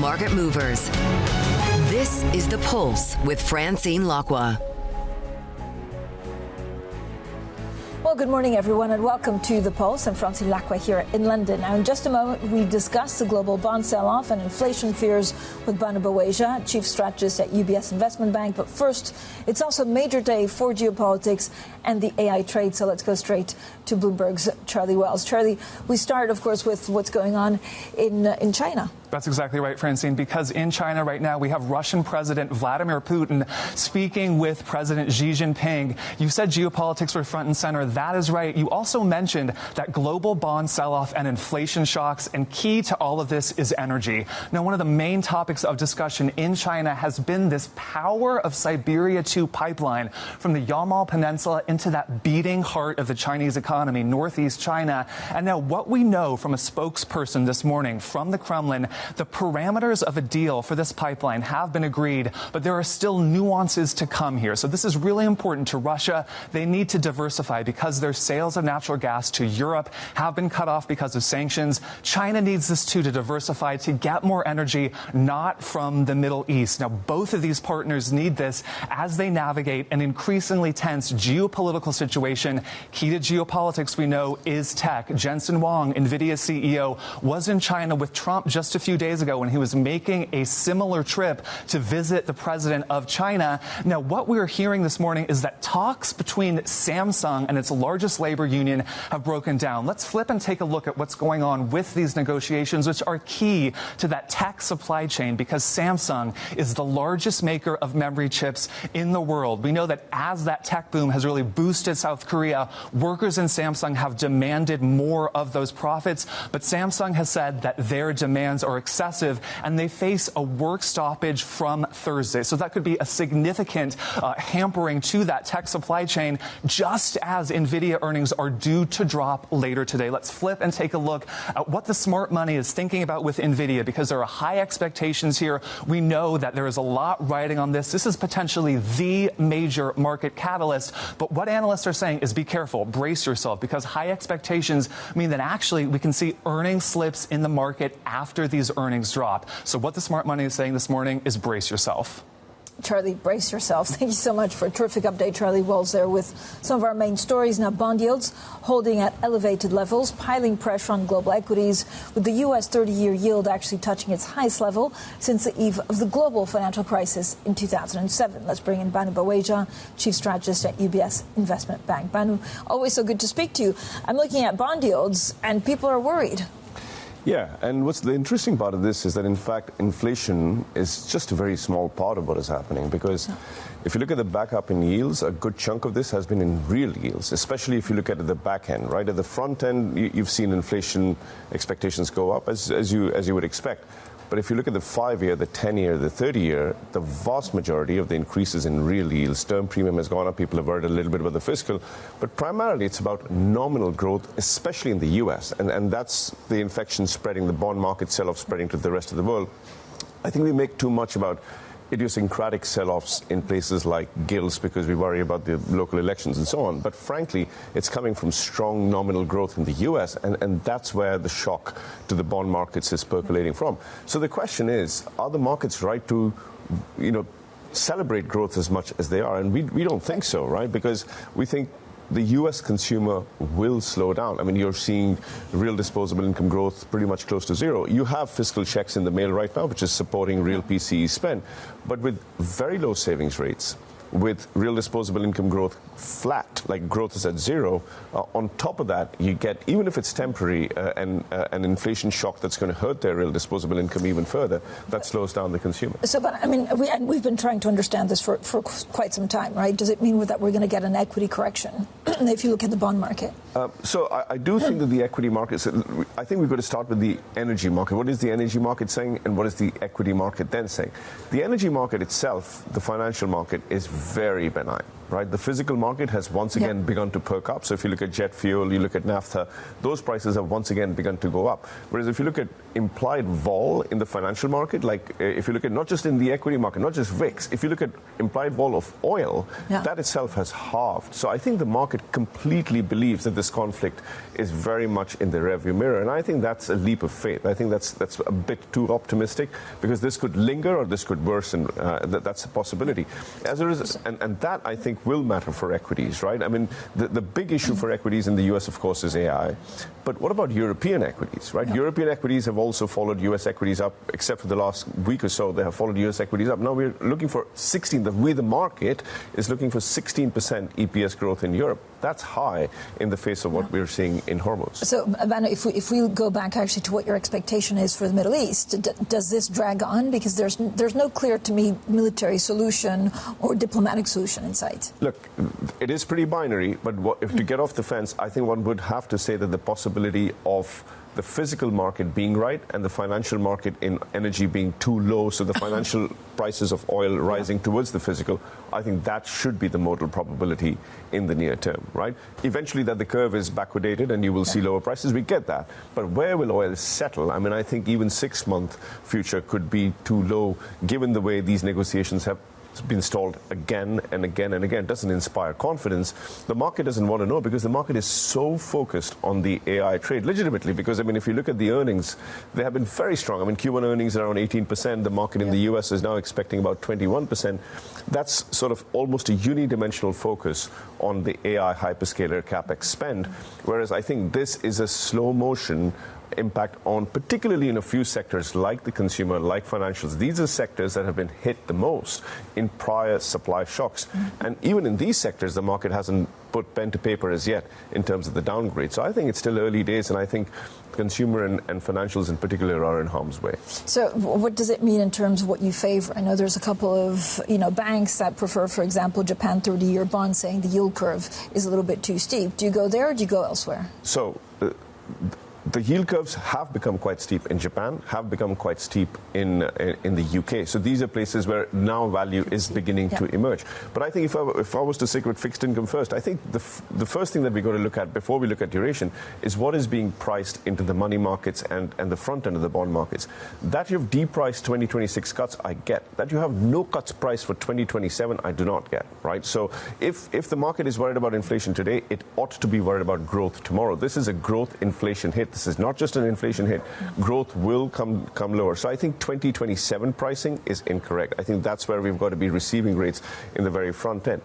market movers. This is The Pulse with Francine Lacqua. Well, good morning, everyone, and welcome to The Pulse. I'm Francine Lacqua here in London. Now, in just a moment, we discuss the global bond sell-off and inflation fears with Bhanu Baweja, chief strategist at UBS Investment Bank. But first, it's also a major day for geopolitics and the AI trade. So let's go straight to Bloomberg's Charlie Wells. Charlie, we start, of course, with what's going on in China. That's exactly right, Francine, because in China right now we have Russian President Vladimir Putin speaking with President Xi Jinping. You said geopolitics were front and center. That is right. You also mentioned that global bond sell-off and inflation shocks, and key to all of this is energy. Now, one of the main topics of discussion in China has been this Power of Siberia 2 pipeline from the Yamal Peninsula into that beating heart of the Chinese economy, northeast China. And now what we know from a spokesperson this morning from the Kremlin, the parameters of a deal for this pipeline have been agreed, but there are still nuances to come here. So this is really important to Russia. They need to diversify because their sales of natural gas to Europe have been cut off because of sanctions. China needs this too to diversify, to get more energy, not from the Middle East. Now, both of these partners need this as they navigate an increasingly tense geopolitical situation. Key to geopolitics, we know, is tech. Jensen Huang, Nvidia CEO, was in China with Trump just a few days ago when he was making a similar trip to visit the president of China. Now, what we're hearing this morning is that talks between Samsung and its largest labor union have broken down. Let's flip and take a look at what's going on with these negotiations, which are key to that tech supply chain, because Samsung is the largest maker of memory chips in the world. We know that as that tech boom has really boosted South Korea, workers in Samsung have demanded more of those profits, but Samsung has said that their demands are excessive and they face a work stoppage from Thursday. So that could be a significant hampering to that tech supply chain, just as Nvidia earnings are due to drop later today. Let's flip and take a look at what the smart money is thinking about with Nvidia, because there are high expectations here. We know that there is a lot riding on this. This is potentially the major market catalyst. But what analysts are saying is be careful, brace yourself, because high expectations mean that actually we can see earnings slips in the market after these earnings drop. So what the smart money is saying this morning is brace yourself. Charlie, brace yourself. Thank you so much for a terrific update. Charlie Wells there with some of our main stories. Now, bond yields holding at elevated levels, piling pressure on global equities, with the U.S. 30-year yield actually touching its highest level since the eve of the global financial crisis in 2007. Let's bring in Bhanu Baweja, chief strategist at UBS Investment Bank. Bhanu, always so good to speak to you. I'm looking at bond yields, and people are worried. Yeah, and what's the interesting part of this is that, in fact, inflation is just a very small part of what is happening, because if you look at the backup in yields, a good chunk of this has been in real yields, especially if you look at the back end, right? At the front end, you've seen inflation expectations go up, as you would expect. But if you look at the 5-year, the 10-year, the 30-year, the vast majority of the increases in real yields, term premium has gone up. People have worried a little bit about the fiscal. But primarily, it's about nominal growth, especially in the U.S. And that's the infection spreading, the bond market sell-off spreading to the rest of the world. I think we make too much about idiosyncratic sell-offs in places like gilts because we worry about the local elections and so on. But frankly, it's coming from strong nominal growth in the U.S., and that's where the shock to the bond markets is percolating from. So the question is, are the markets right to, celebrate growth as much as they are? And we don't think so, right? Because we think the U.S. consumer will slow down. I mean, you're seeing real disposable income growth pretty much close to zero. You have fiscal checks in the mail right now, which is supporting real PCE spend. But with very low savings rates, with real disposable income growth flat, like growth is at zero, on top of that, you get, even if it's temporary, an inflation shock that's going to hurt their real disposable income even further, that slows down the consumer. So, but I mean, we've been trying to understand this for quite some time, right? Does it mean that we're going to get an equity correction if you look at the bond market? So I do think that the equity market, I think we've got to start with the energy market. What is the energy market saying, and what is the equity market then saying? The energy market itself, the financial market, is very benign. Right? The physical market has once again begun to perk up. So if you look at jet fuel, you look at naphtha, those prices have once again begun to go up. Whereas if you look at implied vol in the financial market, like if you look at not just in the equity market, not just VIX, if you look at implied vol of oil, that itself has halved. So I think the market completely believes that this conflict is very much in the rearview mirror. And I think that's a leap of faith. I think that's a bit too optimistic, because this could linger or this could worsen. That's a possibility. As a result, and that, I think, will matter for equities, right? I mean, the big issue for equities in the US, of course, is AI. But what about European equities, right? European equities have also followed US equities up, except for the last week or so, they have followed US equities up. Now we're looking for 16, the market is looking for 16% EPS growth in Europe. That's high in the face of what we're seeing in Hormuz. So, Bhanu, if we go back actually to what your expectation is for the Middle East, does this drag on? Because there's no clear, to me, military solution or diplomatic solution in sight. Look, it is pretty binary, but if to get off the fence, I think one would have to say that the possibility of the physical market being right and the financial market in energy being too low, so the financial prices of oil rising towards the physical, I think that should be the modal probability in the near term, right? Eventually that the curve is backwardated and you will see lower prices, we get that. But where will oil settle? I mean, I think even 6-month future could be too low, given the way these negotiations have been stalled again and again and again. It doesn't inspire confidence. The market doesn't want to know, because the market is so focused on the AI trade, legitimately, because, I mean, if you look at the earnings, they have been very strong. I mean, Q1 earnings are around 18%. The market in the US is now expecting about 21%. That's sort of almost a unidimensional focus on the AI hyperscaler CapEx spend, whereas I think this is a slow motion impact on, particularly in a few sectors like the consumer, like financials. These are sectors that have been hit the most in prior supply shocks. And even in these sectors, the market hasn't put pen to paper as yet in terms of the downgrade. So I think it's still early days, and I think consumer and financials in particular are in harm's way. So what does it mean in terms of what you favor? I know there's a couple of banks that prefer, for example, Japan 30-year bond, saying the yield curve is a little bit too steep. Do you go there or do you go elsewhere? So the yield curves have become quite steep in Japan, have become quite steep in the UK. So these are places where now value is beginning to emerge. But I think if I was to stick with fixed income first, I think the first thing that we've got to look at before we look at duration is what is being priced into the money markets and the front end of the bond markets. That you've depriced 2026 cuts, I get. That you have no cuts priced for 2027, I do not get, right? So if the market is worried about inflation today, it ought to be worried about growth tomorrow. This is a growth inflation hit. This is not just an inflation hit. Growth will come lower. So I think 2027 pricing is incorrect. I think that's where we've got to be receiving rates in the very front end.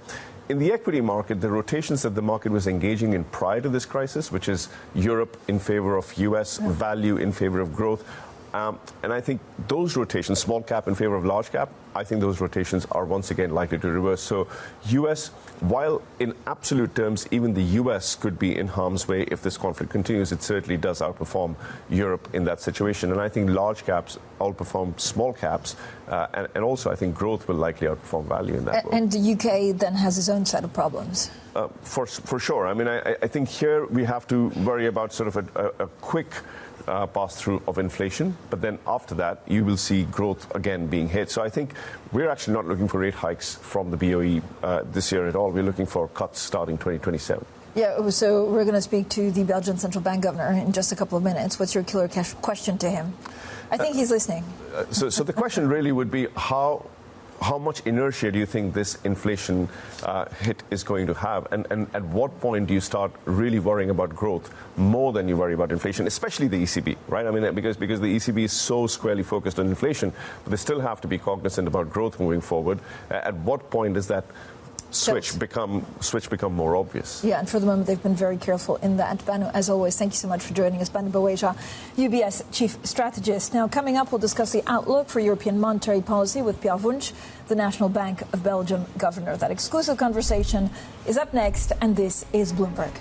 In the equity market, the rotations that the market was engaging in prior to this crisis, which is Europe in favor of US, value in favor of growth, and I think those rotations, small cap in favor of large cap, I think those rotations are once again likely to reverse. So US, while in absolute terms, even the US could be in harm's way if this conflict continues, it certainly does outperform Europe in that situation. And I think large caps outperform small caps. And also I think growth will likely outperform value in that world. And the UK then has its own set of problems. For sure. I mean, I think here we have to worry about sort of a quick pass-through of inflation, but then after that you will see growth again being hit. So I think we're actually not looking for rate hikes from the BOE this year at all. We're looking for cuts starting 2027. Yeah, so we're going to speak to the Belgian Central Bank Governor in just a couple of minutes. What's your killer question to him? I think he's listening. So the question really would be how much inertia do you think this inflation hit is going to have? And at what point do you start really worrying about growth more than you worry about inflation, especially the ECB, right? I mean, because the ECB is so squarely focused on inflation, but they still have to be cognizant about growth moving forward. At what point does that switch become more obvious? Yeah, and for the moment they've been very careful in that. Bhanu, as always, thank you so much for joining us. Bhanu Baweja, UBS Chief Strategist. Now, coming up, we'll discuss the outlook for European monetary policy with Pierre Wunsch, the National Bank of Belgium Governor. That exclusive conversation is up next, and this is Bloomberg.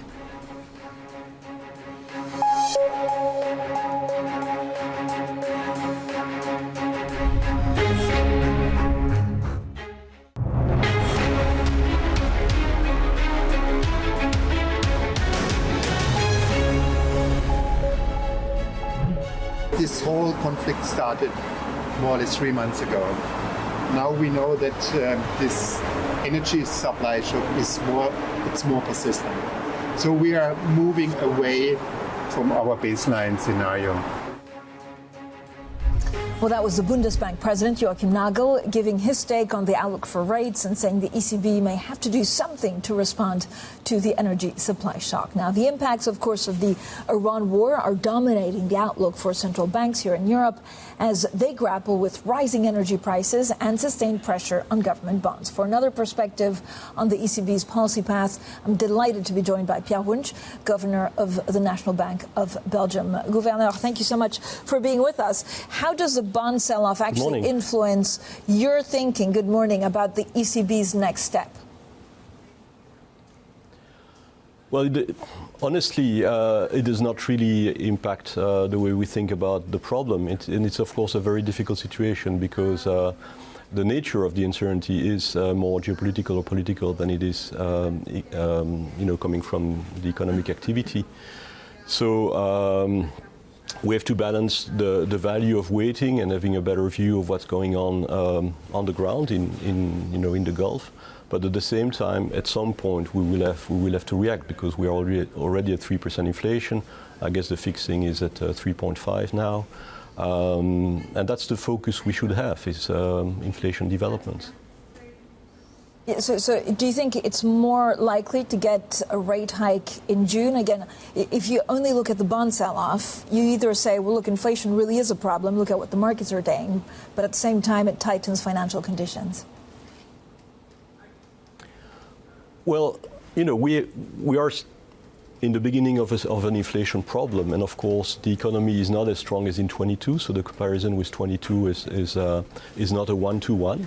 This whole conflict started more or less 3 months ago. Now we know that this energy supply shock is more persistent. So we are moving away from our baseline scenario. Well, that was the Bundesbank president, Joachim Nagel, giving his take on the outlook for rates and saying the ECB may have to do something to respond to the energy supply shock. Now, the impacts, of course, of the Iran war are dominating the outlook for central banks here in Europe as they grapple with rising energy prices and sustained pressure on government bonds. For another perspective on the ECB's policy path, I'm delighted to be joined by Pierre Wunsch, governor of the National Bank of Belgium. Gouverneur, thank you so much for being with us. How does the bond sell-off actually influence your thinking, good morning, about the ECB's next step? Well, honestly, it does not really impact the way we think about the problem. And it's, of course, a very difficult situation because the nature of the uncertainty is more geopolitical or political than it is, coming from the economic activity. So we have to balance the value of waiting and having a better view of what's going on the ground in the Gulf. But at the same time, at some point, we will have to react because we are already at 3% inflation. I guess the fixing is at 3.5 now. And that's the focus we should have, is inflation development. Yeah, so do you think it's more likely to get a rate hike in June? Again, if you only look at the bond sell-off, you either say, well, look, inflation really is a problem, look at what the markets are doing, but at the same time, it tightens financial conditions. Well, we are in the beginning of an inflation problem, and of course the economy is not as strong as in 22, so the comparison with 22 is not a one-to-one.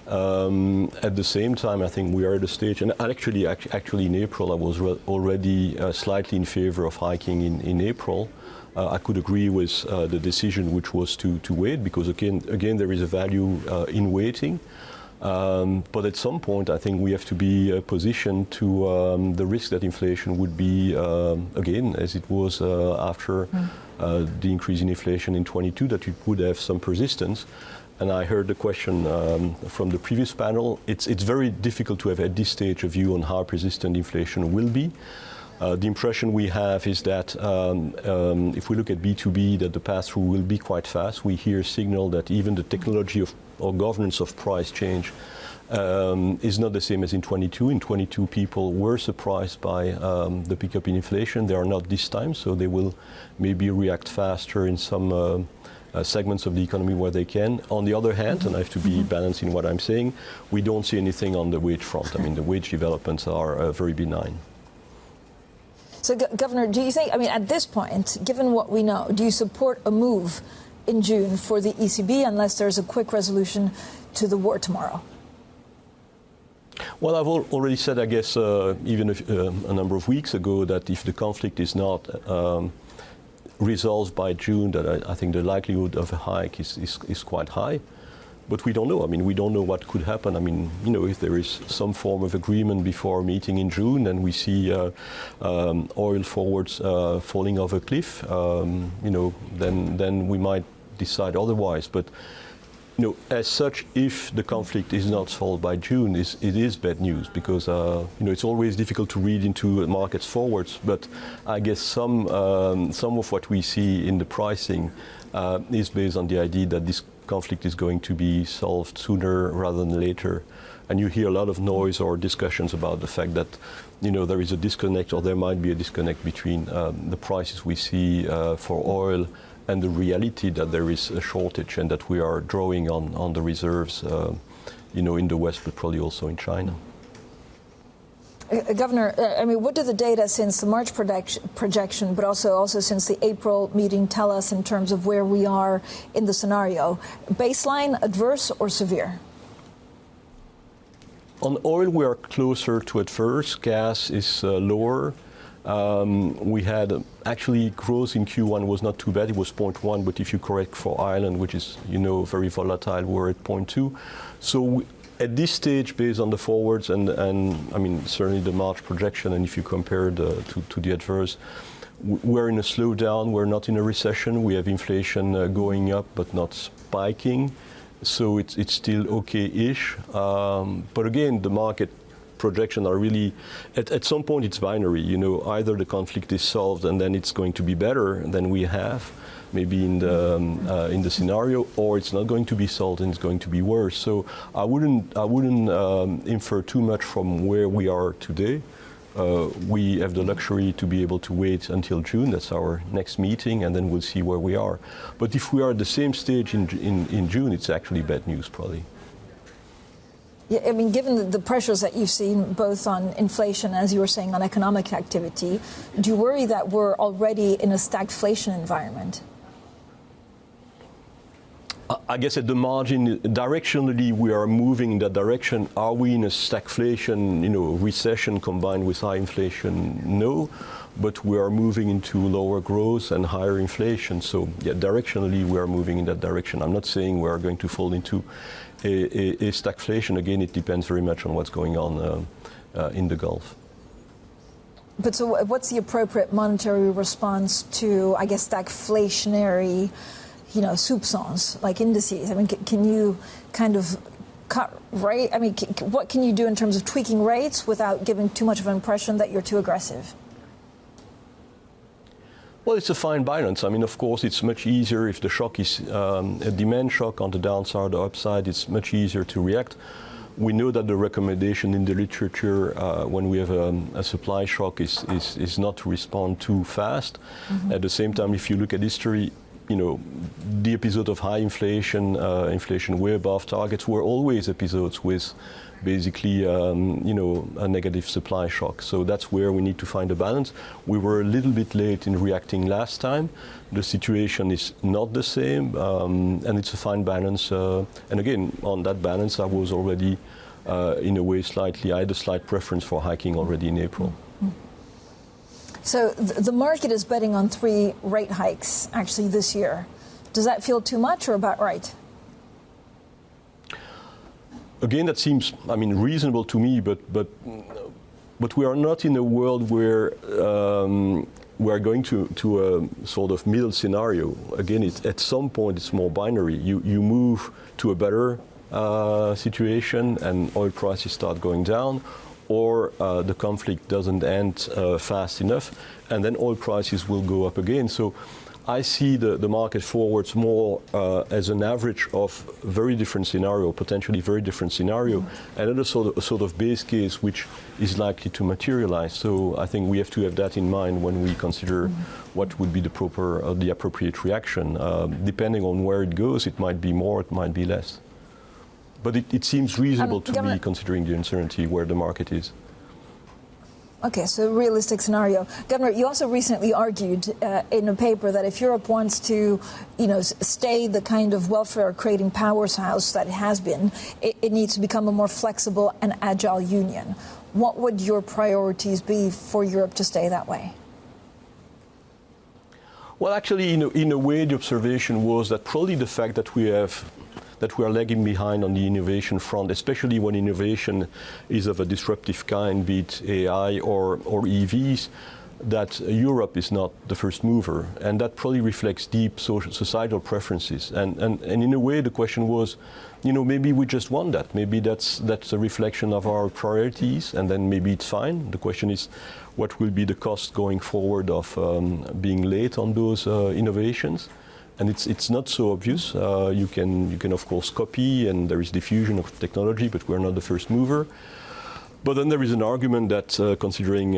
At the same time, I think we are at a stage, and actually in April I was already slightly in favor of hiking in April. I could agree with the decision, which was to wait, because again there is a value in waiting. But at some point, I think we have to be positioned to the risk that inflation would be, again, as it was after the increase in inflation in 22, that it would have some persistence. And I heard the question from the previous panel. It's very difficult to have at this stage a view on how persistent inflation will be. The impression we have is that if we look at B2B, that the pass-through will be quite fast. We hear signal that even the technology or governance of price change is not the same as in 22. In 22, people were surprised by the pickup in inflation. They are not this time, so they will maybe react faster in some segments of the economy where they can. On the other hand, and I have to be balanced in what I'm saying, we don't see anything on the wage front. I mean, the wage developments are very benign. So, Governor, do you think, at this point, given what we know, do you support a move in June for the ECB unless there's a quick resolution to the war tomorrow? Well, I've already said, I guess, even a number of weeks ago, that if the conflict is not resolved by June, that I think the likelihood of a hike is quite high. But we don't know. We don't know what could happen. If there is some form of agreement before our meeting in June, and we see oil forwards falling off a cliff, then we might decide otherwise. But as such, if the conflict is not solved by June, it is bad news, because it's always difficult to read into markets forwards. But I guess some of what we see in the pricing is based on the idea that this conflict is going to be solved sooner rather than later. And you hear a lot of noise or discussions about the fact that there is a disconnect, or there might be a disconnect between the prices we see for oil and the reality that there is a shortage and that we are drawing on the reserves in the West, but probably also in China. Governor, what do the data since the March projection, but also since the April meeting, tell us in terms of where we are in the scenario? Baseline, adverse, or severe? On oil, we are closer to adverse. Gas is lower. We had actually growth in Q1 was not too bad. It was 0.1, but if you correct for Ireland, which is very volatile, we're at 0.2. So at this stage, based on the forwards and certainly the March projection, and if you compare to the adverse, we're in a slowdown. We're not in a recession. We have inflation going up, but not spiking. So it's still okay-ish. But again, the market projections are really, at some point it's binary. Either the conflict is solved and then it's going to be better than we have, maybe in the scenario, or it's not going to be solved and it's going to be worse. So I wouldn't infer too much from where we are today. We have the luxury to be able to wait until June. That's our next meeting, and then we'll see where we are. But if we are at the same stage in June, it's actually bad news, probably. Yeah, I mean, given the pressures that you've seen both on inflation, as you were saying, on economic activity, do you worry that we're already in a stagflation environment? I guess at the margin, directionally, we are moving in that direction. Are we in a stagflation, recession combined with high inflation? No, but we are moving into lower growth and higher inflation. So, yeah, directionally, we are moving in that direction. I'm not saying we are going to fall into a stagflation. Again, it depends very much on what's going on in the Gulf. But so what's the appropriate monetary response to, I guess, stagflationary soupçons, like indices? I mean, can you kind of cut rate? I mean, what can you do in terms of tweaking rates without giving too much of an impression that you're too aggressive? Well, it's a fine balance. I mean, of course, it's much easier if the shock is a demand shock on the downside or upside. It's much easier to react. We know that the recommendation in the literature when we have a supply shock is not to respond too fast. Mm-hmm. At the same time, if you look at history, the episode of high inflation, inflation way above targets, were always episodes with basically, a negative supply shock. So that's where we need to find a balance. We were a little bit late in reacting last time. The situation is not the same, and it's a fine balance. And again, on that balance, I was already, in a way, I had a slight preference for hiking already in April. So the market is betting on 3 rate hikes, actually, this year. Does that feel too much or about right? Again, that seems, reasonable to me, but we are not in a world where we are going to a sort of middle scenario. Again, at some point, it's more binary. You move to a better situation and oil prices start going down, or the conflict doesn't end fast enough, and then oil prices will go up again. So I see the market forwards more as an average of very different scenario, potentially very different scenario, another sort of base case which is likely to materialize. So I think we have to have that in mind when we consider what would be the appropriate reaction. Depending on where it goes, it might be more, it might be less. But it seems reasonable to me, considering the uncertainty where the market is. Okay, so realistic scenario. Governor, you also recently argued in a paper that if Europe wants to, stay the kind of welfare-creating powerhouse that it has been, it needs to become a more flexible and agile union. What would your priorities be for Europe to stay that way? Well, actually, in a way, the observation was that probably the fact that we are lagging behind on the innovation front, especially when innovation is of a disruptive kind, be it AI or EVs, that Europe is not the first mover. And that probably reflects deep societal preferences. And in a way, the question was, maybe we just want that. Maybe that's a reflection of our priorities, and then maybe it's fine. The question is, what will be the cost going forward of being late on those innovations? And it's not so obvious. You can of course copy, and there is diffusion of technology, but we're not the first mover. But then there is an argument that considering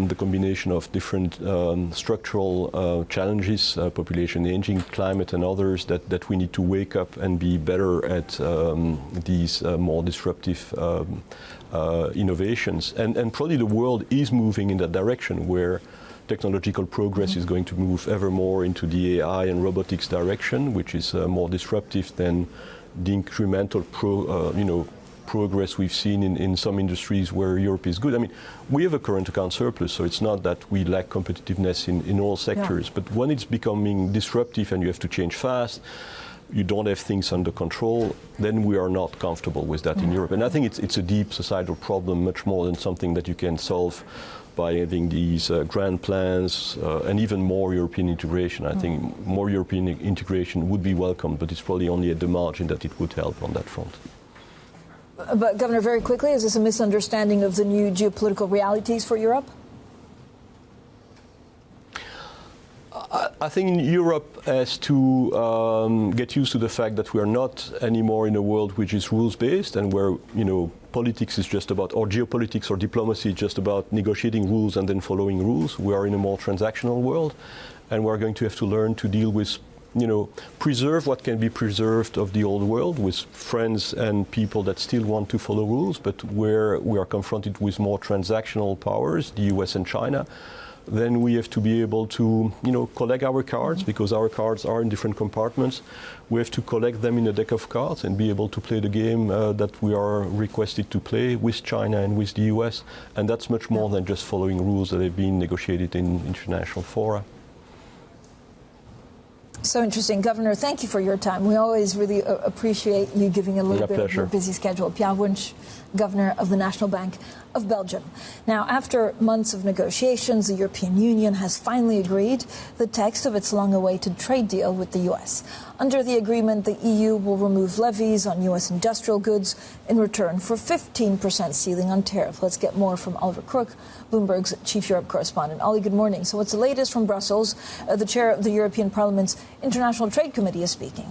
the combination of different structural challenges, population aging, climate, and others, that we need to wake up and be better at these more disruptive innovations. And probably the world is moving in that direction, where technological progress is going to move ever more into the AI and robotics direction, which is more disruptive than the incremental progress we've seen in some industries where Europe is good. We have a current account surplus, so it's not that we lack competitiveness in all sectors. Yeah. But when it's becoming disruptive and you have to change fast, you don't have things under control, then we are not comfortable with that in Europe. And I think it's a deep societal problem, much more than something that you can solve by having these grand plans and even more European integration. I think more European integration would be welcome, but it's probably only at the margin that it would help on that front. But, Governor, very quickly, is this a misunderstanding of the new geopolitical realities for Europe? I think Europe has to get used to the fact that we are not anymore in a world which is rules-based and where, politics is just about, or geopolitics or diplomacy is just about negotiating rules and then following rules. We are in a more transactional world, and we're going to have to learn to deal with, preserve what can be preserved of the old world with friends and people that still want to follow rules, but where we are confronted with more transactional powers, the US and China, then we have to be able to, collect our cards, because our cards are in different compartments. We have to collect them in a deck of cards and be able to play the game that we are requested to play with China and with the US. And that's much more than just following rules that have been negotiated in international fora. So interesting. Governor, thank you for your time. We always really appreciate you giving a little bit of your busy schedule. Pierre Wunsch, Governor of the National Bank of Belgium. Now, after months of negotiations, the European Union has finally agreed the text of its long-awaited trade deal with the U.S. Under the agreement, the EU will remove levies on U.S. industrial goods in return for 15% ceiling on tariff. Let's get more from Oliver Crook, Bloomberg's chief Europe correspondent. Ollie, good morning. So what's the latest from Brussels? The chair of the European Parliament's International Trade Committee is speaking.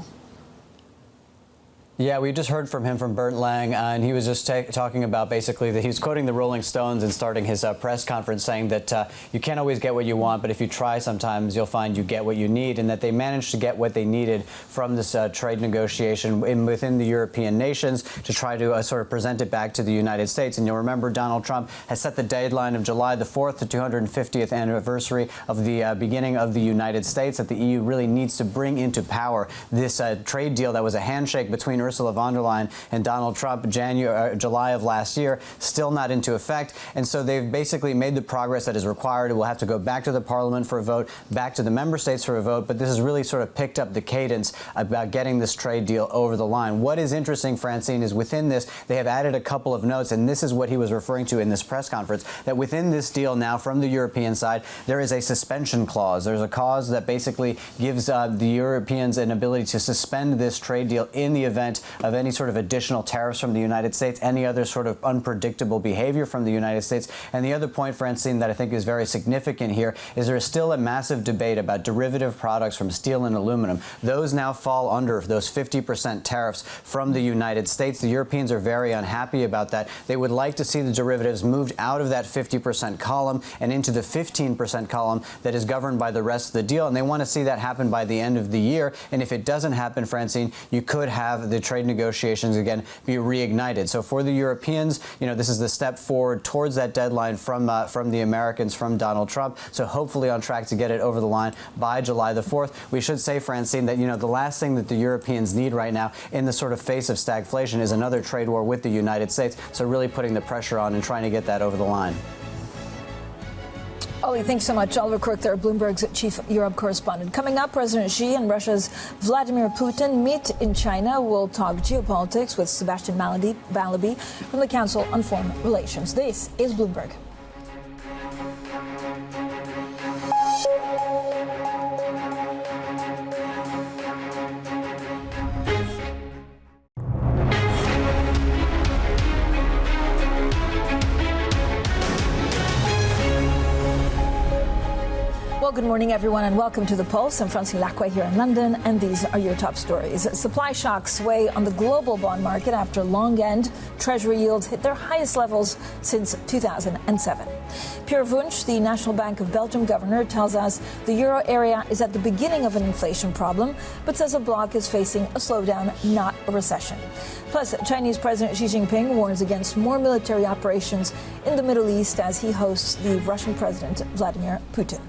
Yeah, we just heard from him from Bernd Lang, and he was just talking about basically that he was quoting the Rolling Stones and starting his press conference saying that you can't always get what you want, but if you try sometimes you'll find you get what you need, and that they managed to get what they needed from this trade negotiation within the European nations to try to sort of present it back to the United States. And you'll remember Donald Trump has set the deadline of July the 4th, the 250th anniversary of the beginning of the United States, that the EU really needs to bring into power this trade deal that was a handshake between Ursula von der Leyen and Donald Trump July of last year, still not into effect. And so they've basically made the progress that is required. It will have to go back to the Parliament for a vote, back to the member states for a vote. But this has really sort of picked up the cadence about getting this trade deal over the line. What is interesting, Francine, is within this, they have added a couple of notes, and this is what he was referring to in this press conference, that within this deal now from the European side, there is a suspension clause. There's a clause that basically gives the Europeans an ability to suspend this trade deal in the event of any sort of additional tariffs from the United States, any other sort of unpredictable behavior from the United States. And the other point, Francine, that I think is very significant here is there is still a massive debate about derivative products from steel and aluminum. Those now fall under those 50% tariffs from the United States. The Europeans are very unhappy about that. They would like to see the derivatives moved out of that 50% column and into the 15% column that is governed by the rest of the deal. And they want to see that happen by the end of the year. And if it doesn't happen, Francine, you could have the trade negotiations again be reignited. So for the Europeans, this is the step forward towards that deadline from the Americans, from Donald Trump. So hopefully on track to get it over the line by July the 4th. We should say, Francine, that the last thing that the Europeans need right now in the sort of face of stagflation is another trade war with the United States. So really putting the pressure on and trying to get that over the line. Ollie, thanks so much. Oliver Crook there, Bloomberg's chief Europe correspondent. Coming up, President Xi and Russia's Vladimir Putin meet in China. We'll talk geopolitics with Sebastian Mallaby from the Council on Foreign Relations. This is Bloomberg. Well, good morning, everyone, and welcome to The Pulse. I'm Francine Lacqua here in London, and these are your top stories. Supply shocks weigh on the global bond market after long-end Treasury yields hit their highest levels since 2007. Pierre, the National Bank of Belgium governor, tells us the euro area is at the beginning of an inflation problem, but says the bloc is facing a slowdown, not a recession. Plus, Chinese President Xi Jinping warns against more military operations in the Middle East as he hosts the Russian President Vladimir Putin.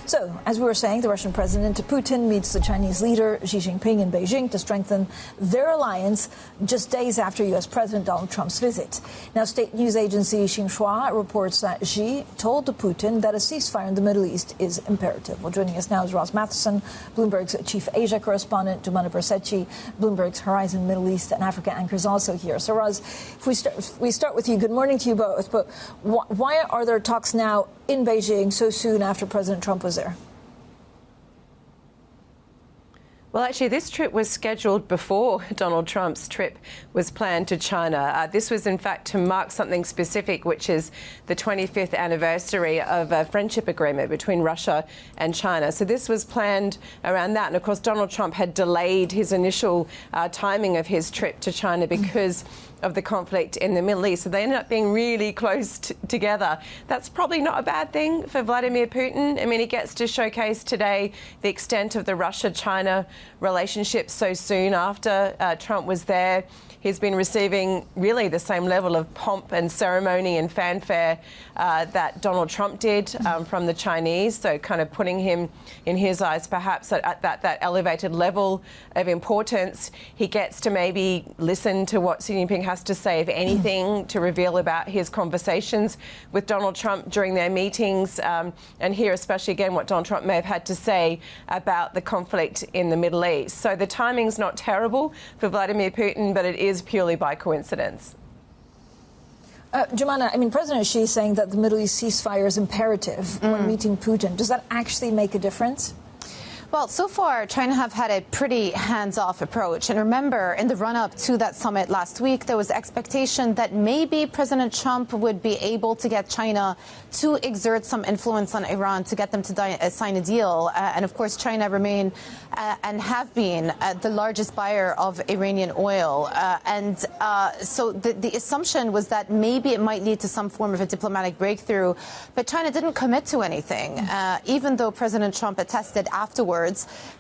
So, as we were saying, the Russian President Putin meets the Chinese leader Xi Jinping in Beijing to strengthen their alliance just days after U.S. President Donald Trump's visit. Now, state news agency Xinhua reports that Xi told Putin that a ceasefire in the Middle East is imperative. Well, joining us now is Ross Matheson, Bloomberg's chief Asia correspondent, Jumana Bersetchi, Bloomberg's Horizon Middle East and Africa anchor is also here. So, Ross, if we start with you, good morning to you both. But why are there talks now in Beijing so soon after President Trump was there? Well, actually, this trip was scheduled before Donald Trump's trip was planned to China. This was, in fact, to mark something specific, which is the 25th anniversary of a friendship agreement between Russia and China. So this was planned around that. And, of course, Donald Trump had delayed his initial timing of his trip to China because of the conflict in the Middle East. So they ended up being really close together. That's probably not a bad thing for Vladimir Putin. I mean, he gets to showcase today the extent of the Russia-China relationship so soon after Trump was there. He's been receiving really the same level of pomp and ceremony and fanfare that Donald Trump did from the Chinese, so kind of putting him, in his eyes, perhaps at that elevated level of importance. He gets to maybe listen to what Xi Jinping has to say, if anything, to reveal about his conversations with Donald Trump during their meetings, and hear especially, again, what Donald Trump may have had to say about the conflict in the Middle East. So the timing's not terrible for Vladimir Putin, but it is purely by coincidence. Jumana, I mean, President Xi is saying that the Middle East ceasefire is imperative when meeting Putin. Does that actually make a difference? Well, so far, China have had a pretty hands-off approach. And remember, in the run-up to that summit last week, there was expectation that maybe President Trump would be able to get China to exert some influence on Iran to get them to sign a deal. And, of course, China remain and have been the largest buyer of Iranian oil. So the assumption was that maybe it might lead to some form of a diplomatic breakthrough. But China didn't commit to anything, even though President Trump attested afterwards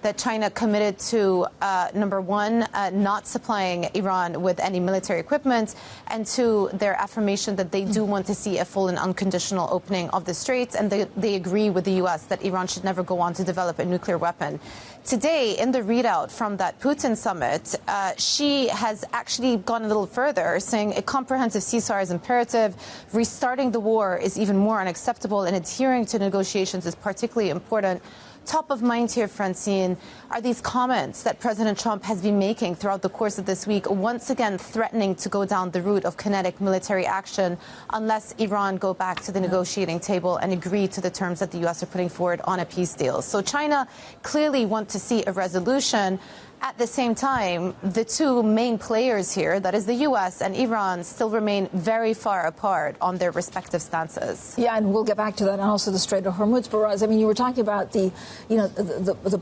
that China committed to, number one, not supplying Iran with any military equipment, and two, their affirmation that they do want to see a full and unconditional opening of the Straits, and they agree with the U.S. that Iran should never go on to develop a nuclear weapon. Today, in the readout from that Putin summit, Xi has actually gone a little further, saying a comprehensive ceasefire is imperative, restarting the war is even more unacceptable, and adhering to negotiations is particularly important. Top of mind here, Francine, are these comments that President Trump has been making throughout the course of this week, once again threatening to go down the route of kinetic military action unless Iran go back to the negotiating table and agree to the terms that the U.S. are putting forward on a peace deal. So China clearly want to see a resolution. At the same time, the two main players here, that is the U.S. and Iran, still remain very far apart on their respective stances. Yeah, and we'll get back to that, and also the Strait of Hormuz. But Roz, I mean, you were talking about the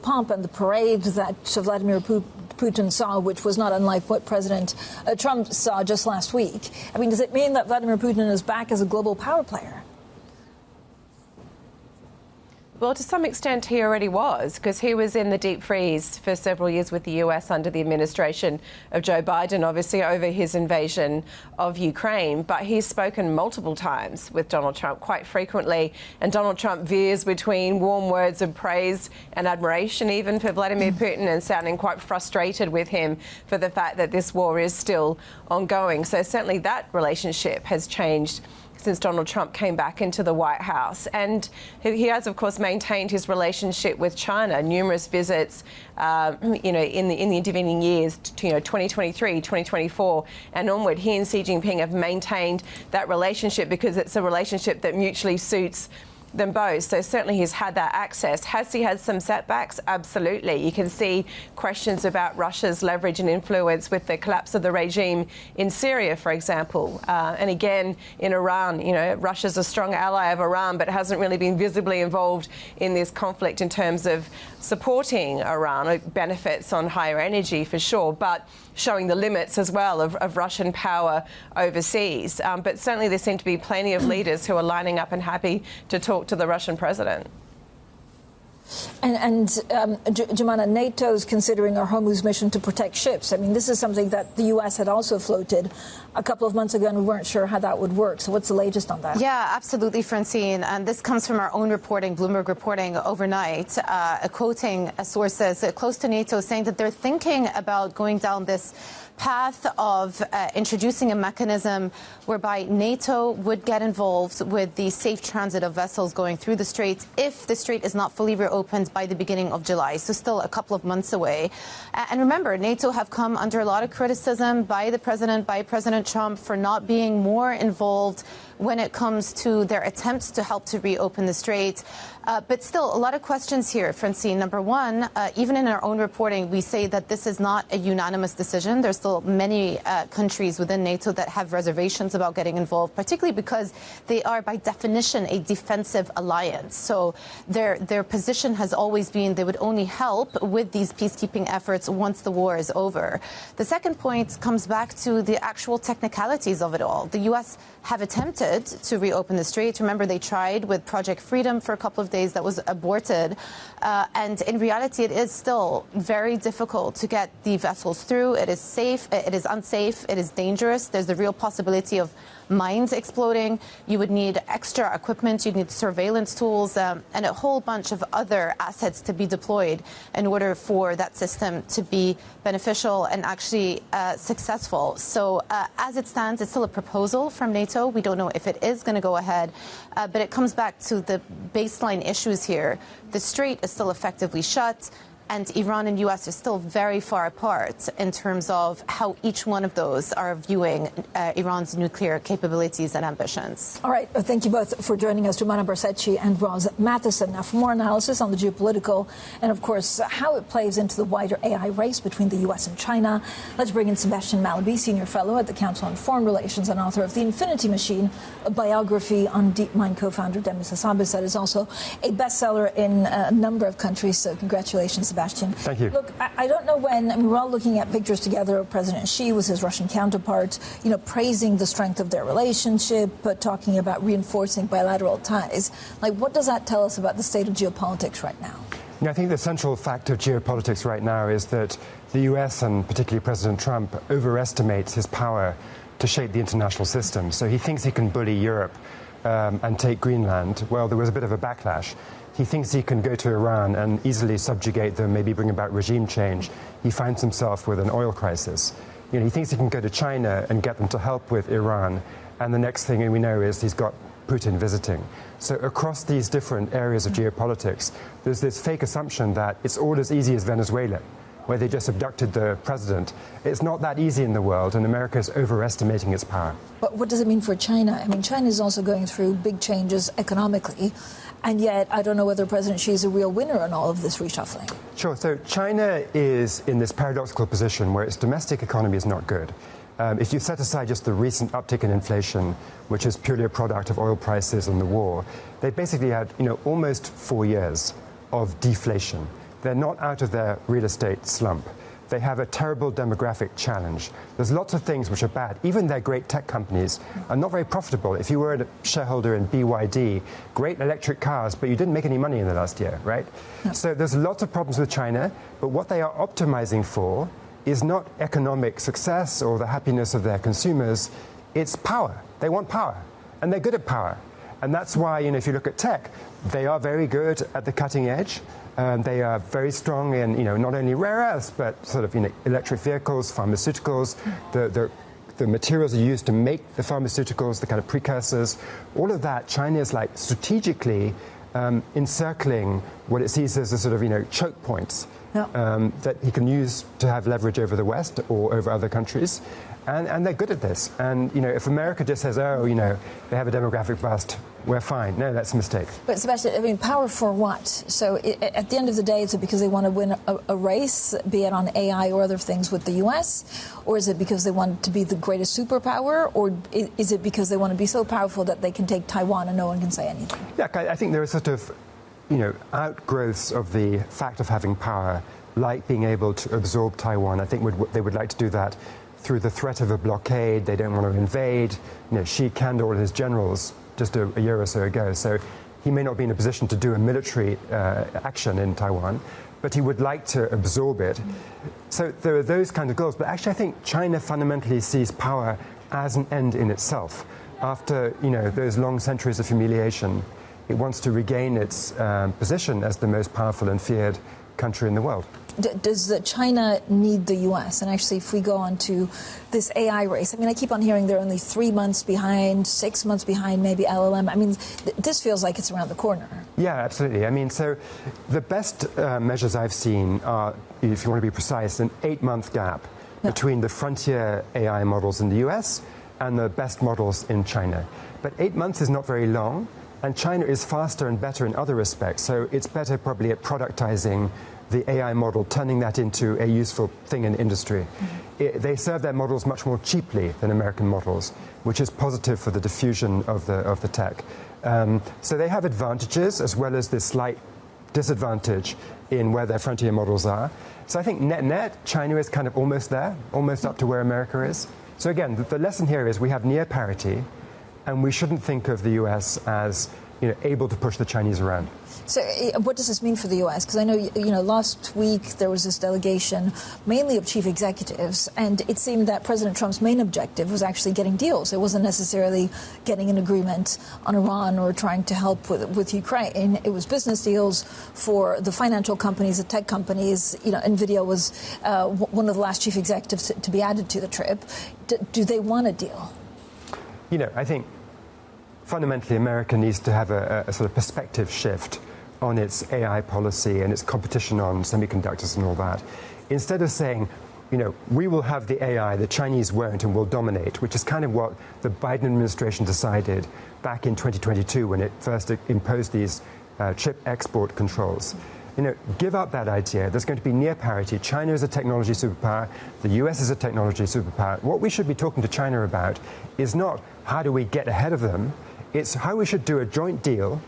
pomp and the parade that Vladimir Putin saw, which was not unlike what President Trump saw just last week. I mean, does it mean that Vladimir Putin is back as a global power player? Well, to some extent, he already was, because he was in the deep freeze for several years with the US under the administration of Joe Biden, obviously over his invasion of Ukraine. But he's spoken multiple times with Donald Trump, quite frequently. And Donald Trump veers between warm words of praise and admiration, even for Vladimir Putin, and sounding quite frustrated with him for the fact that this war is still ongoing. So certainly that relationship has changed since Donald Trump came back into the White House. And he has, of course, maintained his relationship with China, numerous visits, in the intervening years, 2023, 2024 and onward. He and Xi Jinping have maintained that relationship because it's a relationship that mutually suits them both. So certainly he's had that access. Has he had some setbacks? Absolutely. You can see questions about Russia's leverage and influence with the collapse of the regime in Syria, for example. And again, in Iran, Russia's a strong ally of Iran, but hasn't really been visibly involved in this conflict in terms of supporting Iran. It benefits on higher energy for sure, but showing the limits as well of Russian power overseas. But certainly there seem to be plenty of leaders who are lining up and happy to talk to the Russian president. Jemana, NATO is considering a Hormuz mission to protect ships. I mean, this is something that the U.S. had also floated a couple of months ago, and we weren't sure how that would work. So what's the latest on that? Yeah, absolutely, Francine. And this comes from our own reporting, Bloomberg reporting overnight, quoting sources close to NATO saying that they're thinking about going down this path of introducing a mechanism whereby NATO would get involved with the safe transit of vessels going through the strait if the strait is not fully reopened by the beginning of July, so still a couple of months away. And remember, NATO have come under a lot of criticism by the president, by President Trump, for not being more involved when it comes to their attempts to help to reopen the strait. But still, a lot of questions here, Francine. Number one, even in our own reporting, we say that this is not a unanimous decision. There's still many countries within NATO that have reservations about getting involved, particularly because they are, by definition, a defensive alliance. So their position has always been they would only help with these peacekeeping efforts once the war is over. The second point comes back to the actual technicalities of it all. The U.S. have attempted to reopen the strait. Remember, they tried with Project Freedom for a couple of days. That was aborted. And in reality, it is still very difficult to get the vessels through. It is safe. It is unsafe. It is dangerous. There's the real possibility of mines exploding. You would need extra equipment. You'd need surveillance tools and a whole bunch of other assets to be deployed in order for that system to be beneficial and actually successful. So as it stands, it's still a proposal from NATO. We don't know if it is going to go ahead, but it comes back to the baseline issues here. The strait is still effectively shut, and Iran and U.S. are still very far apart in terms of how each one of those are viewing Iran's nuclear capabilities and ambitions. All right. Thank you both for joining us, Jemana Barsetchi and Roz Matheson. Now, for more analysis on the geopolitical and, of course, how it plays into the wider AI race between the U.S. and China, let's bring in Sebastian Mallaby, Senior Fellow at the Council on Foreign Relations and author of The Infinity Machine, a biography on DeepMind co-founder Demis Hassabis that is also a bestseller in a number of countries. So congratulations, Sebastian. Thank you. Look, I don't know when, I mean, we're all looking at pictures together of President Xi with his Russian counterpart, you know, praising the strength of their relationship, but talking about reinforcing bilateral ties. Like, what does that tell us about the state of geopolitics right now? I think the central fact of geopolitics right now is that the US, and particularly President Trump, overestimates his power to shape the international system. So he thinks he can bully Europe and take Greenland. Well, there was a bit of a backlash. He thinks he can go to Iran and easily subjugate them, maybe bring about regime change. He finds himself with an oil crisis. You know, he thinks he can go to China and get them to help with Iran. And the next thing we know is he's got Putin visiting. So across these different areas of geopolitics, there's this fake assumption that it's all as easy as Venezuela, where they just abducted the president. It's not that easy in the world, and America is overestimating its power. But what does it mean for China? I mean, China is also going through big changes economically, and yet I don't know whether President Xi is a real winner in all of this reshuffling. Sure. So China is in this paradoxical position where its domestic economy is not good. If you set aside just the recent uptick in inflation, which is purely a product of oil prices and the war, they basically had, almost 4 years of deflation. They're not out of their real estate slump. They have a terrible demographic challenge. There's lots of things which are bad. Even their great tech companies are not very profitable. If you were a shareholder in BYD, great electric cars, but you didn't make any money in the last year, right? No. So there's lots of problems with China, but what they are optimizing for is not economic success or the happiness of their consumers. It's power. They want power, and they're good at power. And that's why, if you look at tech, they are very good at the cutting edge. They are very strong in, not only rare earths, but sort of, electric vehicles, pharmaceuticals, the materials are used to make the pharmaceuticals, the kind of precursors. All of that, China is like strategically encircling what it sees as a sort of, choke points that he can use to have leverage over the West or over other countries. And they're good at this. And, if America just says, they have a demographic bust, we're fine. No, that's a mistake. But, Sebastian, power for what? So at the end of the day, is it because they want to win a race, be it on AI or other things with the U.S.? Or is it because they want to be the greatest superpower? Or is it because they want to be so powerful that they can take Taiwan and no one can say anything? Yeah, I think there are sort of, outgrowths of the fact of having power, like being able to absorb Taiwan. I think they would like to do that through the threat of a blockade. They don't want to invade. Xi canned all his generals just a year or so ago. So he may not be in a position to do a military action in Taiwan, but he would like to absorb it. So there are those kind of goals. But actually, I think China fundamentally sees power as an end in itself. After those long centuries of humiliation, it wants to regain its position as the most powerful and feared country in the world. Does China need the U.S.? And actually, if we go on to this AI race, I mean, I keep on hearing they're only 3 months behind, 6 months behind, maybe LLM. I mean, this feels like it's around the corner. Yeah, absolutely. I mean, so the best measures I've seen are, if you want to be precise, an 8-month gap between the frontier AI models in the U.S. and the best models in China. But 8 months is not very long, and China is faster and better in other respects. So it's better probably at productizing the AI model, turning that into a useful thing in industry. They serve their models much more cheaply than American models, which is positive for the diffusion of the tech. So they have advantages as well as this slight disadvantage in where their frontier models are. So I think net-net, China is kind of almost there, almost up to where America is. So again, the lesson here is we have near parity, and we shouldn't think of the US as able to push the Chinese around. So what does this mean for the U.S.? Because I know, last week there was this delegation, mainly of chief executives, and it seemed that President Trump's main objective was actually getting deals. It wasn't necessarily getting an agreement on Iran or trying to help with Ukraine. It was business deals for the financial companies, the tech companies. Nvidia was one of the last chief executives to be added to the trip. Do they want a deal? I think fundamentally America needs to have a sort of perspective shift on its AI policy and its competition on semiconductors and all that. Instead of saying, we will have the AI, the Chinese won't, and will dominate, which is kind of what the Biden administration decided back in 2022 when it first imposed these chip export controls. Give up that idea. There's going to be near parity. China is a technology superpower. The US is a technology superpower. What we should be talking to China about is not how do we get ahead of them, it's how we should do a joint deal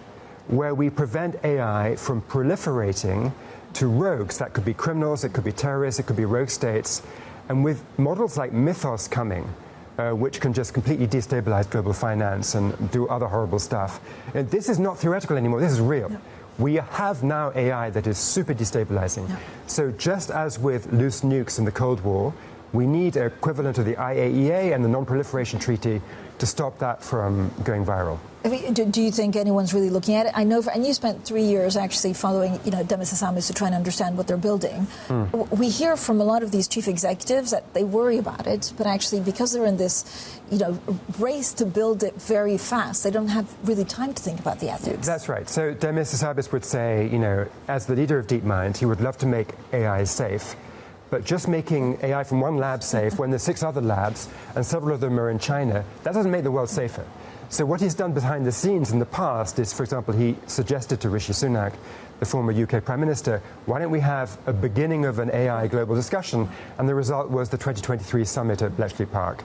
where we prevent AI from proliferating to rogues. That could be criminals, it could be terrorists, it could be rogue states. And with models like Mythos coming, which can just completely destabilize global finance and do other horrible stuff. And this is not theoretical anymore, this is real. No. We have now AI that is super destabilizing. No. So just as with loose nukes in the Cold War, we need an equivalent of the IAEA and the Non-Proliferation Treaty to stop that from going viral. I mean, do you think anyone's really looking at it? I know, and you spent 3 years actually following, Demis Hassabis to try and understand what they're building. We hear from a lot of these chief executives that they worry about it, but actually because they're in this, race to build it very fast, they don't have really time to think about the ethics. That's right. So Demis Hassabis would say, as the leader of DeepMind, he would love to make AI safe. But just making AI from one lab safe when there's 6 other labs and several of them are in China, that doesn't make the world safer. So what he's done behind the scenes in the past is, for example, he suggested to Rishi Sunak, the former UK Prime Minister, why don't we have a beginning of an AI global discussion? And the result was the 2023 summit at Bletchley Park.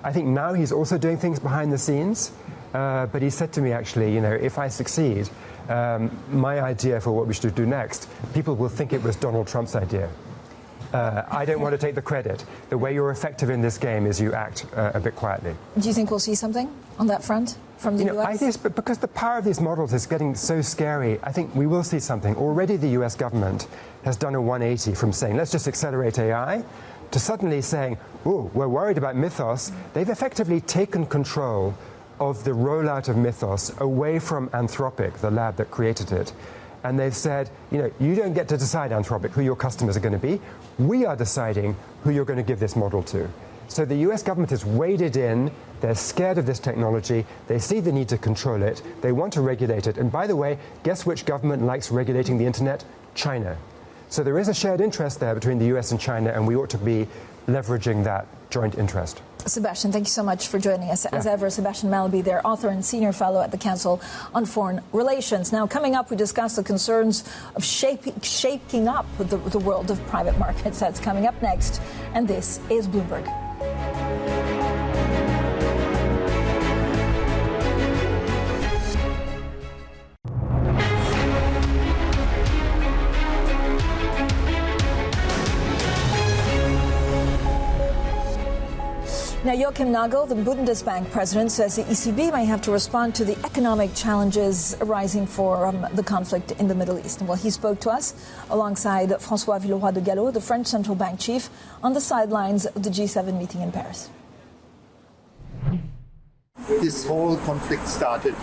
I think now he's also doing things behind the scenes. But he said to me, actually, if I succeed, my idea for what we should do next, people will think it was Donald Trump's idea. I don't want to take the credit. The way you're effective in this game is you act a bit quietly. Do you think we'll see something on that front from the US? I think, but because the power of these models is getting so scary, I think we will see something. Already the US government has done a 180 from saying, let's just accelerate AI, to suddenly saying, oh, we're worried about Mythos. They've effectively taken control of the rollout of Mythos away from Anthropic, the lab that created it. And they've said, you don't get to decide, Anthropic, who your customers are going to be. We are deciding who you're going to give this model to. So the US government has waded in. They're scared of this technology. They see the need to control it. They want to regulate it. And by the way, guess which government likes regulating the internet? China. So there is a shared interest there between the US and China, and we ought to be leveraging that joint interest. Sebastian, thank you so much for joining us. As ever, Sebastian Mallaby, their author and senior fellow at the Council on Foreign Relations. Now, coming up, we discuss the concerns of shaking up the world of private markets. That's coming up next. And this is Bloomberg. Now, Joachim Nagel, the Bundesbank president, says the ECB may have to respond to the economic challenges arising from the conflict in the Middle East. And well, he spoke to us alongside François Villeroy de Gallo, the French central bank chief, on the sidelines of the G7 meeting in Paris. This whole conflict started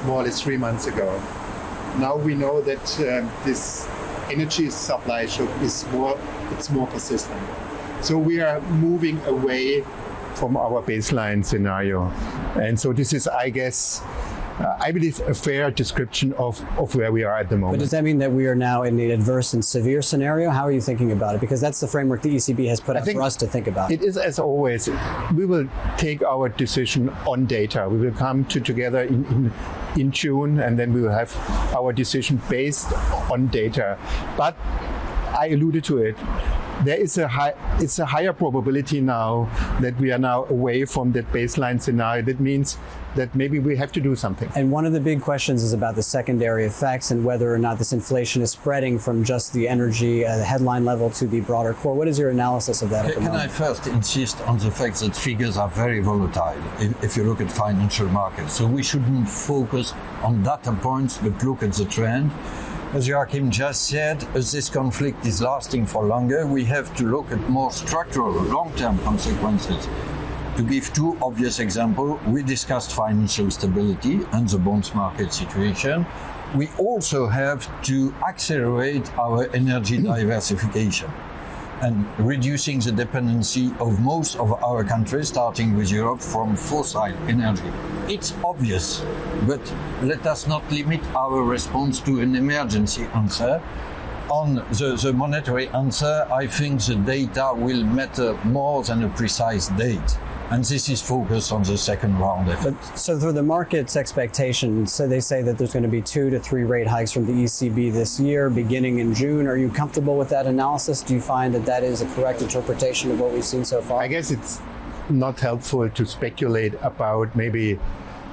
more or less 3 months ago. Now we know that this energy supply shock is more persistent. So we are moving away from our baseline scenario. And so this is, I guess, I believe, a fair description of where we are at the moment. But does that mean that we are now in an adverse and severe scenario? How are you thinking about it? Because that's the framework the ECB has put out for us to think about. It is, as always, we will take our decision on data. We will come together in June, and then we will have our decision based on data. But I alluded to it. There is it's a higher probability now that we are now away from that baseline scenario. That means that maybe we have to do something. And one of the big questions is about the secondary effects and whether or not this inflation is spreading from just the energy headline level to the broader core. What is your analysis of that at the moment? Can I first insist on the fact that figures are very volatile if you look at financial markets. So we shouldn't focus on data points, but look at the trend. As Joachim just said, as this conflict is lasting for longer, we have to look at more structural, long-term consequences. To give two obvious examples, we discussed financial stability and the bonds market situation. We also have to accelerate our energy diversification and reducing the dependency of most of our countries, starting with Europe, from fossil energy. It's obvious, but let us not limit our response to an emergency answer. On the monetary answer, I think the data will matter more than a precise date. And this is focused on the second round effect. So for the market's expectations, so they say that there's going to be 2 to 3 rate hikes from the ECB this year, beginning in June. Are you comfortable with that analysis? Do you find that that is a correct interpretation of what we've seen so far? I guess it's not helpful to speculate about maybe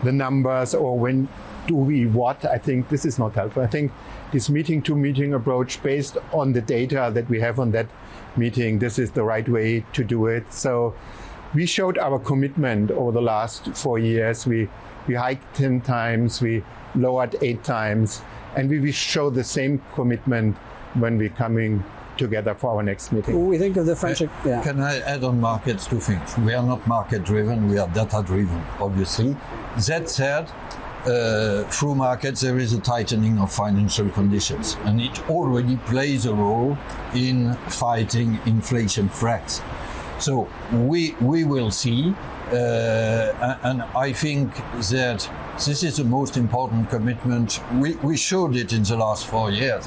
the numbers or when do we what. I think this is not helpful. I think this meeting-to-meeting approach based on the data that we have on that meeting, this is the right way to do it. So we showed our commitment over the last 4 years. We hiked 10 times, we lowered 8 times, and we will show the same commitment when we're coming together for our next meeting. We think of the French... Yeah. Can I add on markets 2 things? We are not market-driven, we are data-driven, obviously. That said, through markets there is a tightening of financial conditions, and it already plays a role in fighting inflation threats. So we will see, and I think that this is the most important commitment. We showed it in the last 4 years,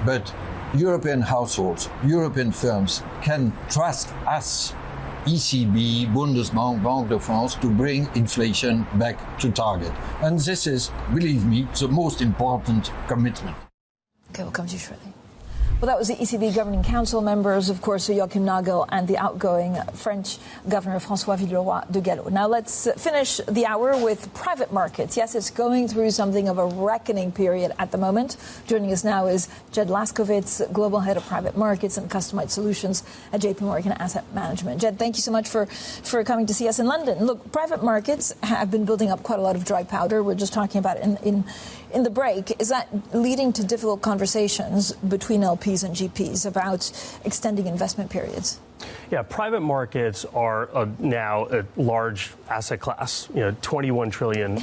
but European households, European firms can trust us, ECB, Bundesbank, Banque de France, to bring inflation back to target. And this is, believe me, the most important commitment. Okay, we'll come to you shortly. Well, that was the ECB Governing Council members, of course, Joachim Nagel and the outgoing French Governor François Villeroy de Gallo. Now let's finish the hour with private markets. Yes, it's going through something of a reckoning period at the moment. Joining us now is Jed Laskowitz, Global Head of Private Markets and Customized Solutions at JPMorgan Asset Management. Jed, thank you so much for coming to see us in London. Look, private markets have been building up quite a lot of dry powder. We're just talking about it in the break. Is that leading to difficult conversations between LPs and GPs about extending investment periods? Yeah, private markets are now a large asset class, $21 trillion.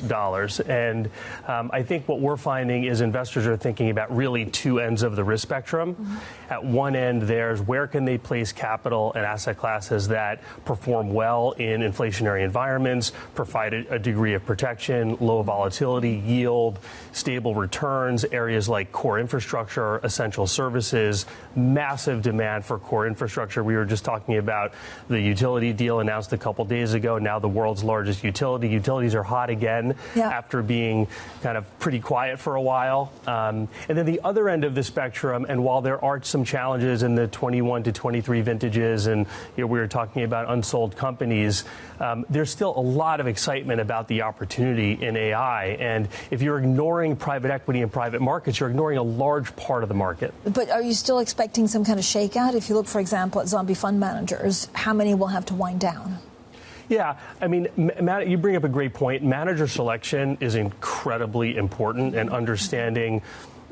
And I think what we're finding is investors are thinking about really two ends of the risk spectrum. Mm-hmm. At one end, there's where can they place capital in asset classes that perform well in inflationary environments, provide a degree of protection, low volatility, yield, stable returns, areas like core infrastructure, essential services, massive demand for core infrastructure. We were just talking about the utility deal announced a couple days ago. Now the world's largest utility. Utilities are hot again after being kind of pretty quiet for a while. And then the other end of the spectrum, and while there are some challenges in the 21 to 23 vintages, and we were talking about unsold companies, there's still a lot of excitement about the opportunity in AI. And if you're ignoring private equity and private markets, you're ignoring a large part of the market. But are you still expecting some kind of shakeout? If you look, for example, at zombie fund managers, how many will have to wind down? Yeah, I mean, you bring up a great point. Manager selection is incredibly important, and understanding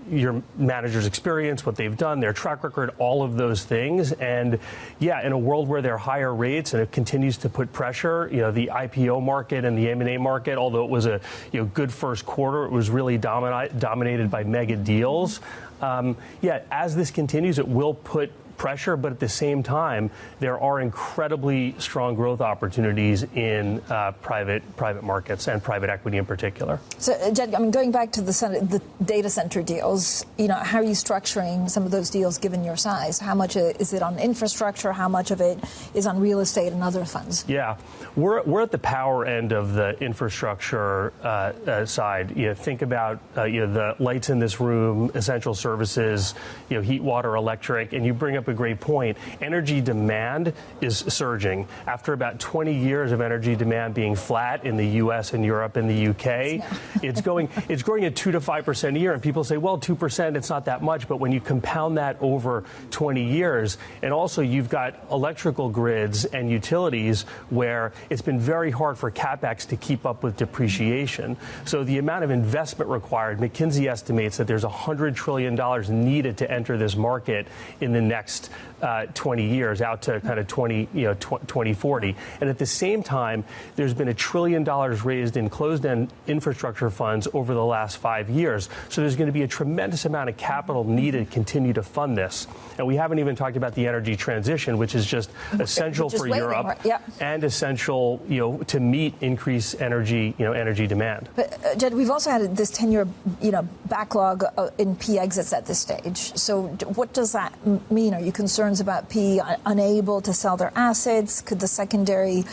your manager's experience, what they've done, their track record, all of those things. And yeah, in a world where there are higher rates and it continues to put pressure, the IPO market and the M&A market, although it was a good first quarter, it was really dominated by mega deals. As this continues, it will put pressure, but at the same time, there are incredibly strong growth opportunities in private markets and private equity in particular. So, Jed, I mean, going back to the data center deals, how are you structuring some of those deals given your size? How much is it on infrastructure? How much of it is on real estate and other funds? Yeah, we're at the power end of the infrastructure side. Think about the lights in this room, essential services, heat, water, electric, and you bring up a great point. Energy demand is surging. After about 20 years of energy demand being flat in the U.S. and Europe and the UK, it's growing at 2 to 5% a year. And people say, well, 2%, it's not that much. But when you compound that over 20 years, and also you've got electrical grids and utilities where it's been very hard for CapEx to keep up with depreciation. So the amount of investment required, McKinsey estimates that there's $100 trillion needed to enter this market in the next 20 years, out to kind of 2040. And at the same time, there's been $1 trillion raised in closed-end infrastructure funds over the last 5 years. So there's going to be a tremendous amount of capital needed to continue to fund this. And we haven't even talked about the energy transition, which is just essential for Europe and essential, to meet increased energy demand. But Jed, we've also had this 10-year, backlog in P exits at this stage. So what does that mean? Are you concerned about P unable to sell their assets? Could the secondary,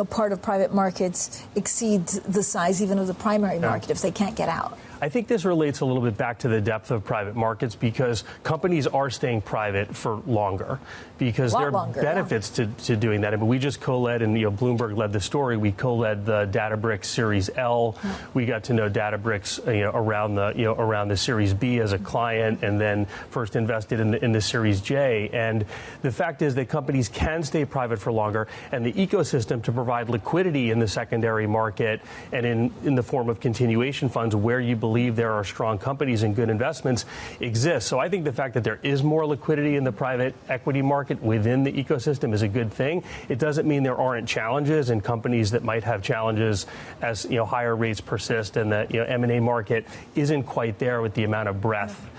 part of private markets exceed the size even of the primary market if they can't get out? I think this relates a little bit back to the depth of private markets, because companies are staying private for longer, because there are benefits to doing that. I mean, we just co-led, and Bloomberg led the story. We co-led the Databricks Series L. We got to know Databricks around the Series B as a client, and then first invested in the Series J. And the fact is that companies can stay private for longer, and the ecosystem to provide liquidity in the secondary market and in the form of continuation funds where you believe there are strong companies and good investments exists. So I think the fact that there is more liquidity in the private equity market within the ecosystem is a good thing. It doesn't mean there aren't challenges and companies that might have challenges as higher rates persist and the M&A market isn't quite there with the amount of breadth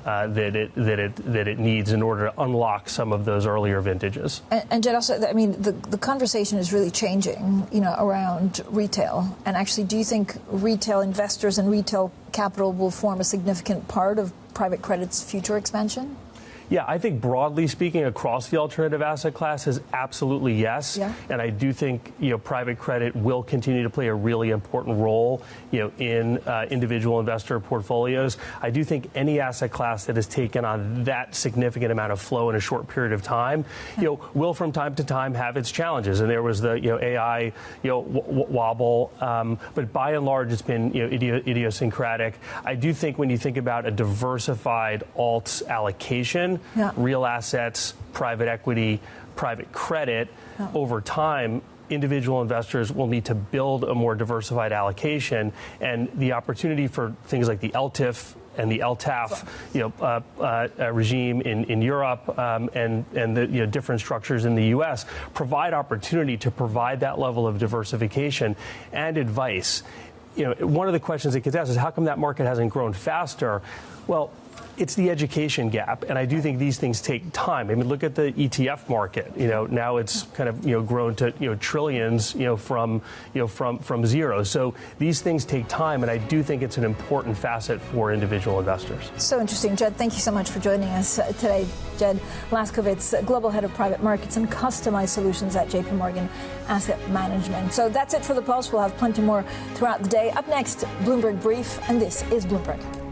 that it needs in order to unlock some of those earlier vintages. And Jed, also, I mean, the conversation is really changing, around retail. And actually, do you think retail investors and retail capital will form a significant part of private credit's future expansion? Yeah, I think broadly speaking, across the alternative asset classes, absolutely yes. Yeah. And I do think private credit will continue to play a really important role in individual investor portfolios. I do think any asset class that has taken on that significant amount of flow in a short period of time, will from time to time have its challenges. And there was the AI wobble, but by and large, it's been idiosyncratic. I do think when you think about a diversified alts allocation, real assets, private equity, private credit, over time, individual investors will need to build a more diversified allocation, and the opportunity for things like the LTIF and the LTAF, regime in Europe, and the different structures in the U.S. provide opportunity to provide that level of diversification and advice. One of the questions that gets asked is how come that market hasn't grown faster? Well, it's the education gap, and I do think these things take time. I mean, look at the ETF market. Now it's kind of grown to trillions from zero. So these things take time, and I do think it's an important facet for individual investors. So interesting, Jed. Thank you so much for joining us today, Jed Laskowitz, Global Head of Private Markets and Customized Solutions at JPMorgan Asset Management. So that's it for the Pulse. We'll have plenty more throughout the day. Up next, Bloomberg Brief, and this is Bloomberg.